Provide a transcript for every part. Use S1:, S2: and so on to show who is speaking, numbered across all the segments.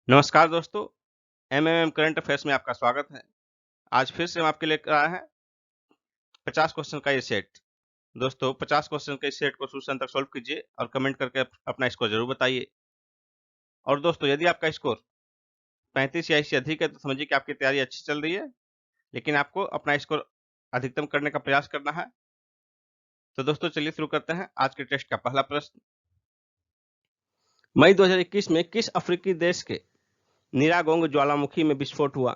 S1: नमस्कार दोस्तों, MMM current affairs में आपका स्वागत है। आज फिर से हम आपके लेकर आए हैं 50 क्वेश्चन का ये सेट। दोस्तों 50 क्वेश्चन के इस सेट को शुरू से अंत तक सॉल्व कीजिए और कमेंट करके अपना स्कोर जरूर बताइए। और दोस्तों यदि आपका स्कोर 35 या इससे अधिक है तो समझिए कि आपकी तैयारी अच्छी चल रही है, लेकिन आपको अपना स्कोर अधिकतम करने का प्रयास करना है। तो दोस्तों चलिए शुरू करते हैं आज के टेस्ट का पहला प्रश्न। मई 2021 में किस अफ्रीकी देश के निरागोंग ज्वालामुखी में विस्फोट हुआ?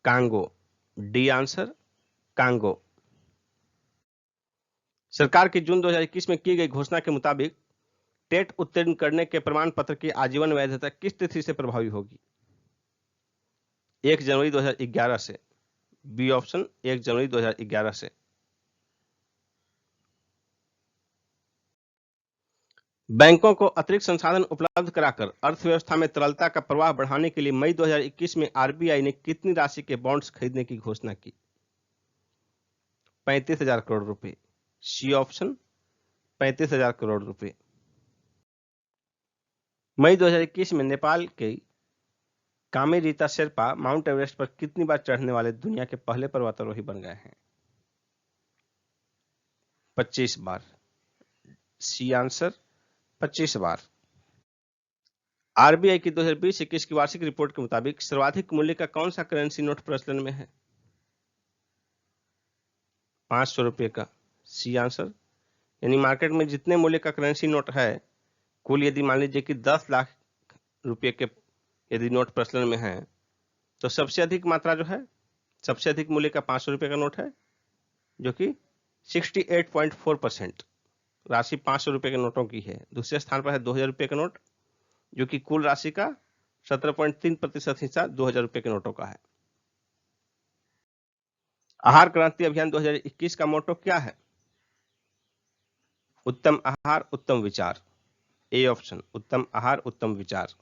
S1: कांगो। D answer Congo. सरकार की जून 2021 में की गई घोषणा के मुताबिक टेट उत्तीर्ण करने के प्रमाण पत्र की आजीवन वैधता किस तिथि से प्रभावी होगी? 1 जनवरी 2011 से। बी ऑप्शन 1 जनवरी 2011 से। बैंकों को अतिरिक्त संसाधन उपलब्ध कराकर अर्थव्यवस्था में तरलता का प्रवाह बढ़ाने के लिए मई 2021 में आरबीआई ने कितनी राशि के बॉन्ड्स खरीदने की घोषणा की? 35,000 करोड़ रुपए। सी ऑप्शन 35,000 करोड़ रुपए। मई 2021 में नेपाल के कामी रीता शेरपा माउंट एवरेस्ट पर कितनी बार चढ़ने वाले दुनिया के पहले पर्वतारोही बन गए हैं? 25 बार। सी आंसर 25 बार। आरबीआई की 2020-21 की वार्षिक रिपोर्ट के मुताबिक सर्वाधिक मूल्य का कौन सा करेंसी नोट प्रचलन में है? 500 रुपए का। सी आंसर, यानी मार्केट में जितने मूल्य का करेंसी नोट है, कुल यदि मान लीजिए कि 10 लाख रुपए के यदि नोट प्रचलन में है, तो सबसे अधिक मात्रा जो है, सबसे अधिक मूल्य का 500 रुपए का नोट है, जो कि 68.4% राशि 500 रुपए के नोटों की है। दूसरे स्थान पर है 2000 रुपए का नोट, जो कि कुल राशि का 17.3% हिस्सा 2000 रुपए के नोटों का है। आहार क्रांति अभियान 2021 का मोटो क्या है? उत्तम आहार उत्तम विचार। ए ऑप्शन उत्तम आहार उत्तम विचार।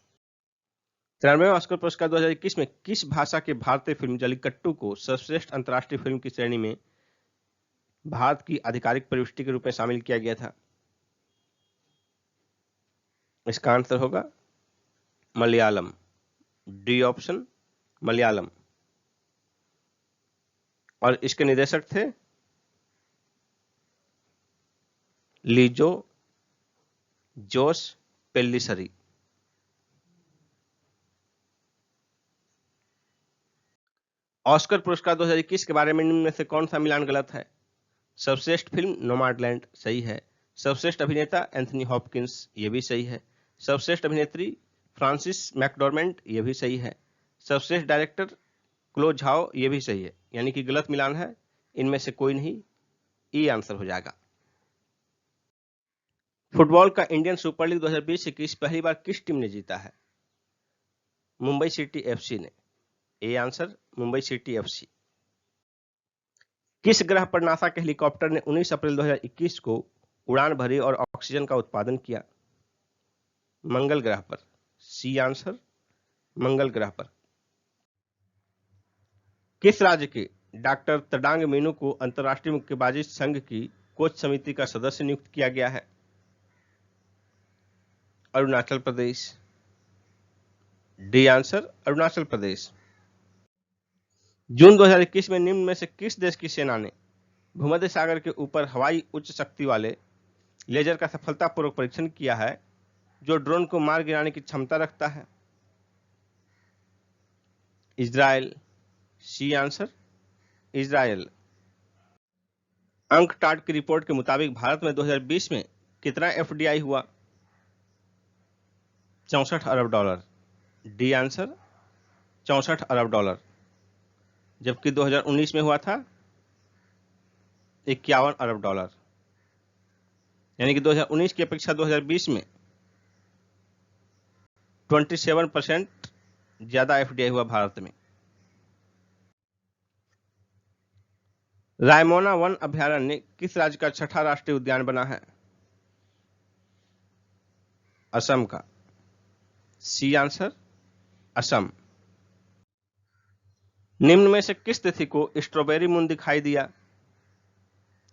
S1: 93वां ऑस्कर पुरस्कार 2021 में किस भाषा की भारतीय फिल्म जल्लीकट्टू को सर्वश्रेष्ठ अंतर्राष्ट्रीय फिल्म की श्रेणी में भारत की आधिकारिक प्रविष्टि के रूप में शामिल किया गया था? इसका आंसर होगा मलयालम। D option Malayalam. और इसके निर्देशक थे लीजो जोस पेल्लिसरी। ऑस्कर पुरस्कार 2021 के बारे में निम्न में से कौन सा मिलान गलत है? सर्वश्रेष्ठ फिल्म नोमैडलैंड सही है। सर्वश्रेष्ठ अभिनेता एंथनी हॉपकिंस, ये भी सही है। सर्वश्रेष्ठ अभिनेत्री फ्रांसिस मैकडॉर्मेंट, ये भी सही है। सर्वश्रेष्ठ डायरेक्टर क्लो झाओ, ये भी सही है। यानी कि गलत मिलान है, इनमें से कोई नहीं, ई आंसर हो जाएगा। फुटबॉल का इंडियन सुपर लीग 2020-21 पहली बार किस टीम ने जीता है? मुंबई सिटी एफसी ने। A answer Mumbai city FC. किस ग्रह पर नासा के हेलीकॉप्टर ने 19 अप्रैल 2021 को उड़ान भरी और ऑक्सीजन का उत्पादन किया? मंगल ग्रह पर। सी आंसर मंगल ग्रह पर। किस राज्य के डॉक्टर तडांग मीनू को अंतर्राष्ट्रीय मुक्केबाजी संघ की कोच समिति का सदस्य नियुक्त किया गया है? अरुणाचल प्रदेश। D answer Arunachal Pradesh. जून 2021 में निम्न में से किस देश की सेना ने भूमध्य सागर के ऊपर हवाई उच्च शक्ति वाले लेजर का सफलतापूर्वक परीक्षण किया है, जो ड्रोन को मार गिराने की क्षमता रखता है? Israel. C answer Israel. UNCTAD की रिपोर्ट के मुताबिक भारत में 2020 में कितना एफडीआई हुआ? 64 अरब डॉलर। डी आंसर 64 अरब डॉलर। जबकि 2019 में हुआ था 51 अरब डॉलर। यानी कि 2019 की अपेक्षा 2020 में 27% ज्यादा एफडीआई हुआ भारत में। रायमोना वन अभयारण्य किस राज्य का छठा राष्ट्रीय उद्यान बना है? असम का। C answer Assam. निम्न में से किस तिथि को स्ट्रॉबेरी मून दिखाई दिया?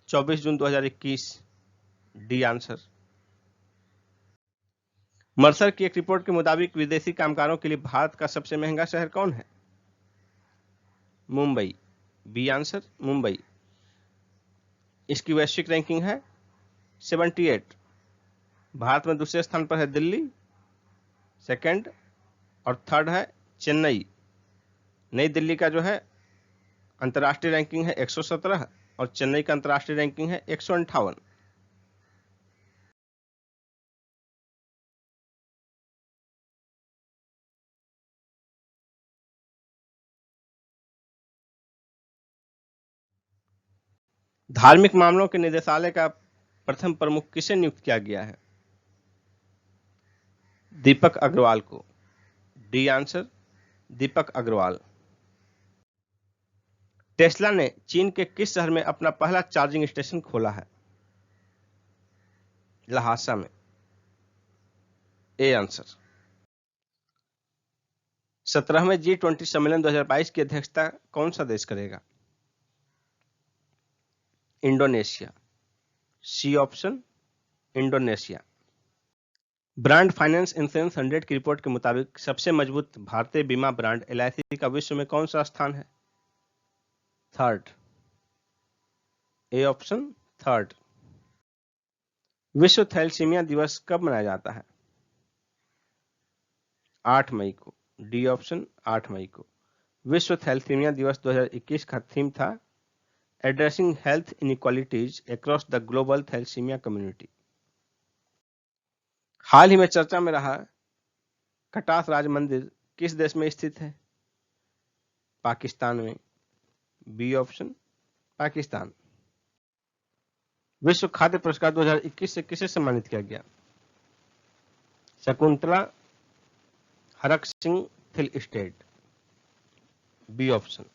S1: 24 जून 2021। D answer. मर्सर की एक रिपोर्ट के मुताबिक विदेशी कामगारों के लिए भारत का सबसे महंगा शहर कौन है? मुंबई। B answer Mumbai. इसकी वैश्विक रैंकिंग है 78। भारत में दूसरे स्थान पर है दिल्ली, सेकंड, और थर्ड है चेन्नई। नई दिल्ली का जो है अंतर्राष्ट्रीय रैंकिंग है 117 और चेन्नई का अंतर्राष्ट्रीय रैंकिंग है 158। धार्मिक मामलों के निदेशालय का प्रथम प्रमुख किसे नियुक्त किया गया है? दीपक अग्रवाल को। डी आंसर दीपक अग्रवाल। टेस्ला ने चीन के किस शहर में अपना पहला चार्जिंग स्टेशन खोला है? लहासा में। A answer. 17वें G20 सम्मेलन 2022 की अध्यक्षता कौन सा देश करेगा? Indonesia. C option Indonesia. Brand finance insurance 100 की रिपोर्ट के मुताबिक सबसे मजबूत भारतीय बीमा ब्रांड LIC का विश्व में कौन सा स्थान है? थर्ड। A option third. विश्व थैलेसीमिया दिवस कब मनाया जाता है? 8 मई को। डी ऑप्शन 8 मई को। विश्व थैलेसीमिया दिवस 2021 का थीम था addressing health inequalities across the global thalassemia community. हाल ही में चर्चा में रहा कटास राज मंदिर किस देश में स्थित है? पाकिस्तान में। B option Pakistan. विश्व खाद्य पुरस्कार 2021 से किसे सम्मानित किया गया? Shakuntala Harak Singh Thilsted. B option.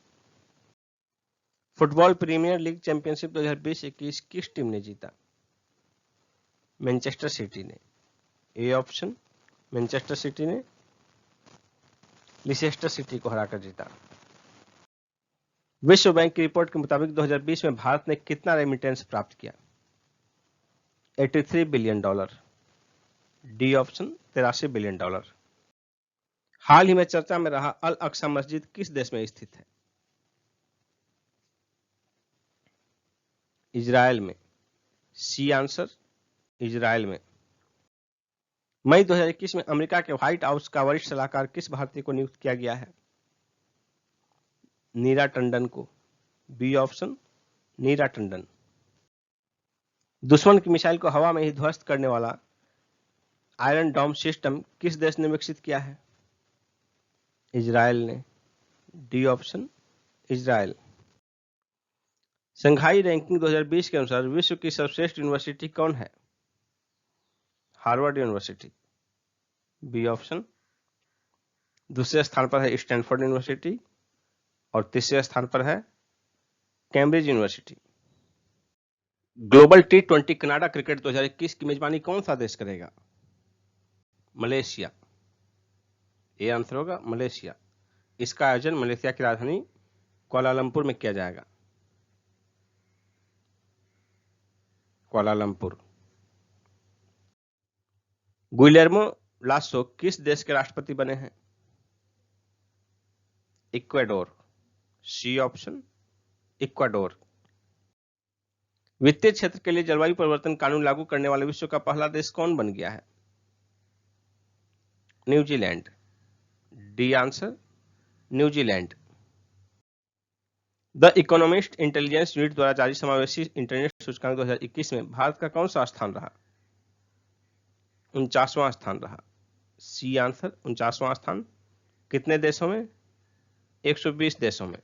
S1: Football premier league championship 2020-21 किस टीम ने जीता? मैनचेस्टर सिटी ने। ए ऑप्शन मैनचेस्टर सिटी ने लिसेस्टर सिटी को हराकर जीता। विश्व बैंक की रिपोर्ट के मुताबिक 2020 में भारत ने कितना रेमिटेंस प्राप्त किया? $83 बिलियन। D option $83 billion. हाल ही में चर्चा में रहा अल अक्सा मस्जिद किस देश में स्थित है? इजराइल में। सी आंसर इजराइल में। मई 2021 में अमेरिका के व्हाइट हाउस का वरिष्ठ सलाहकार किस भारतीय को नियुक्त किया गया है? नीरा टंडन को। बी ऑप्शन नीरा टंडन। दुश्मन की मिसाइल को हवा में ही ध्वस्त करने वाला आयरन डोम सिस्टम किस देश ने विकसित किया है? इजराइल ने। D option Israel. Shanghai ranking 2020 के अनुसार विश्व की सर्वश्रेष्ठ यूनिवर्सिटी कौन है? Harvard university. B option. दूसरे स्थान पर है स्टैनफोर्ड यूनिवर्सिटी और तीसरे स्थान पर है Cambridge university. Global T20 Canada cricket 2021 की मेजबानी कौन सा देश करेगा? मलेशिया। ये आंसर होगा मलेशिया। इसका आयोजन मलेशिया की राजधानी कुआलालंपुर में किया जाएगा। कुआलालंपुर। गुइलेर्मो लासो किस देश के राष्ट्रपति बने हैं? इक्वाडोर। C option Ecuador. वित्तीय क्षेत्र के लिए जलवायु परिवर्तन कानून लागू करने वाले विश्व का पहला देश कौन बन गया है? New Zealand. D answer New Zealand. The economist intelligence unit द्वारा जारी समावेशी इंटरनेट सूचकांक 2021 में भारत का कौन सा स्थान रहा? 49वां स्थान रहा। सी आंसर 49वां स्थान। कितने देशों में? 120 देशों में।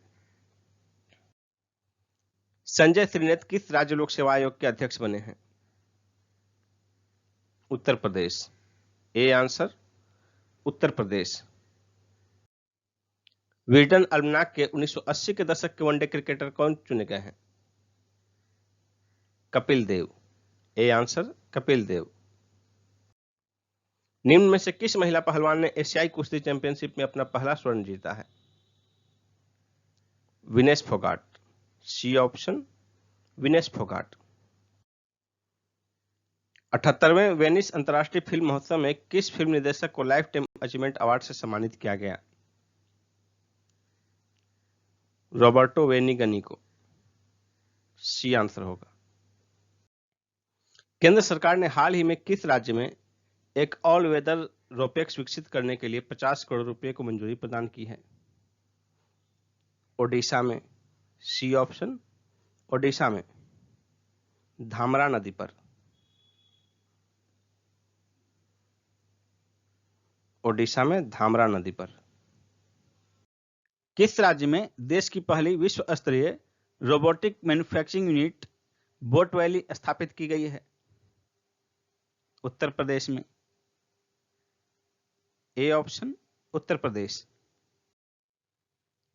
S1: संजय त्रिनेत्र किस राज्य लोक सेवा आयोग के अध्यक्ष बने हैं? Uttar Pradesh. A answer Uttar Pradesh. Wisden अल्मनाक के 1980 के दशक के वनडे क्रिकेटर कौन चुने गए हैं? कपिल देव। A answer Kapil Dev. निम्न में से किस महिला पहलवान ने एशियाई कुश्ती चैंपियनशिप में अपना पहला स्वर्ण जीता है? विनेश फोगाट। C option Vinesh Phogat. 78वें वेनिस अंतर्राष्ट्रीय फिल्म महोत्सव में किस फिल्म निर्देशक को लाइफ टाइम अचीवमेंट अवार्ड से सम्मानित किया गया? रॉबर्टो वेनिगनी को। सी आंसर होगा। केंद्र सरकार ने हाल ही में किस राज्य में एक ऑल वेदर रोपेक्स विकसित करने के लिए 50 करोड़ रुपए को मंजूरी प्रदान की है? ओडिशा में। सी ऑप्शन, ओडिशा में धामरा नदी पर। ओडिशा में धामरा नदी पर।
S2: किस राज्य में देश की पहली विश्व स्तरीय robotic manufacturing unit boat valley स्थापित की गई है? उत्तर प्रदेश में। A option, Uttar Pradesh.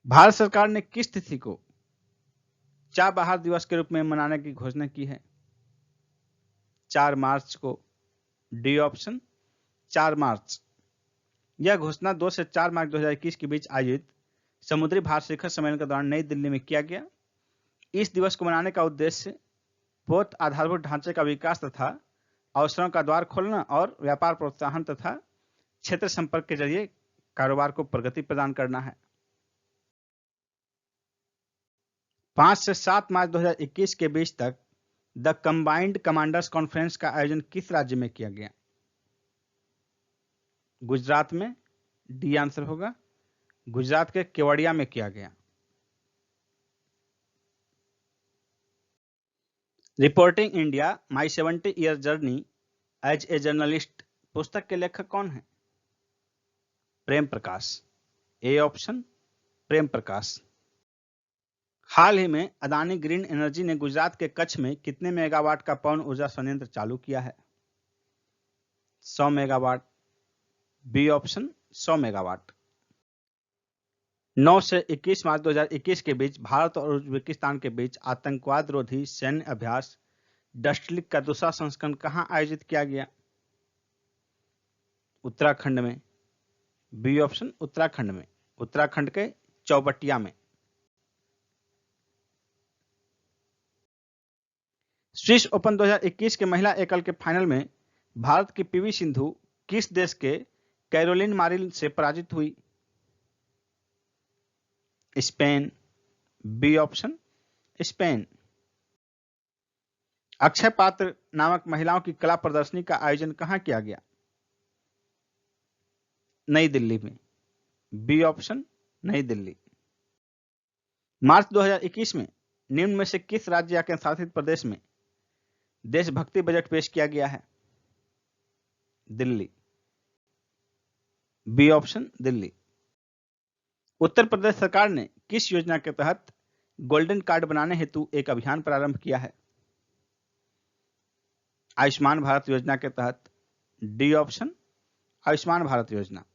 S2: भारत सरकार ने किस तिथि को चाबहार दिवस के रूप में मनाने की घोषणा की है? 4 मार्च को। डी ऑप्शन, 4 मार्च। यह घोषणा 2 से 4 मार्च 2021 के बीच आयोजित समुद्री भारत शिखर सम्मेलन के दौरान नई दिल्ली में किया गया। इस दिवस को मनाने का उद्देश्य पोत आधारभूत ढांचे का विकास तथा अवसरों का द्वार खोलना और व्यापार प्रोत्साहन तथा क्षेत्र संपर्क के जरिए कारोबार को प्रगति प्रदान करना है। 5 से 7 मार्च 2021 के बीच तक द कंबाइंड कमांडर्स कॉन्फ्रेंस का आयोजन किस राज्य में किया गया? गुजरात में। डी आंसर होगा। गुजरात के केवड़िया में किया गया। Reporting India my 70 year journey as a journalist पुस्तक के लेखक कौन है? प्रेम प्रकाश। A option, Prem Prakash. हाल ही में अदानी ग्रीन एनर्जी ने गुजरात के कच्छ में कितने मेगावाट का पवन ऊर्जा संयंत्र चालू किया है? 100 मेगावाट। B option, 100 megawatt. 9 से 21 मार्च 2021 के बीच भारत और उज्बेकिस्तान के बीच आतंकवाद रोधी सैन्य अभ्यास डस्टलिक का दूसरा संस्करण कहां आयोजित किया गया? उत्तराखंड में। बी ऑप्शन, उत्तराखंड में। उत्तराखंड के चौबटिया में। स्विस ओपन 2021 के महिला एकल के फाइनल में भारत की पीवी सिंधु किस देश के कैरोलिन मारिन से पराजित हुई? Spain. B option, Spain. Akshaya Patra नामक महिलाओं की कला प्रदर्शनी का आयोजन कहां किया गया? नई दिल्ली में। बी ऑप्शन, नई दिल्ली। मार्च 2021 में निम्न में से किस राज्य या केंद्रशासित प्रदेश में देशभक्ति बजट पेश किया गया है? दिल्ली। B option, Delhi. उत्तर प्रदेश सरकार ने किस योजना के तहत गोल्डन कार्ड बनाने हेतु एक अभियान प्रारंभ किया है? आयुष्मान भारत योजना के तहत। डी ऑप्शन, आयुष्मान भारत योजना।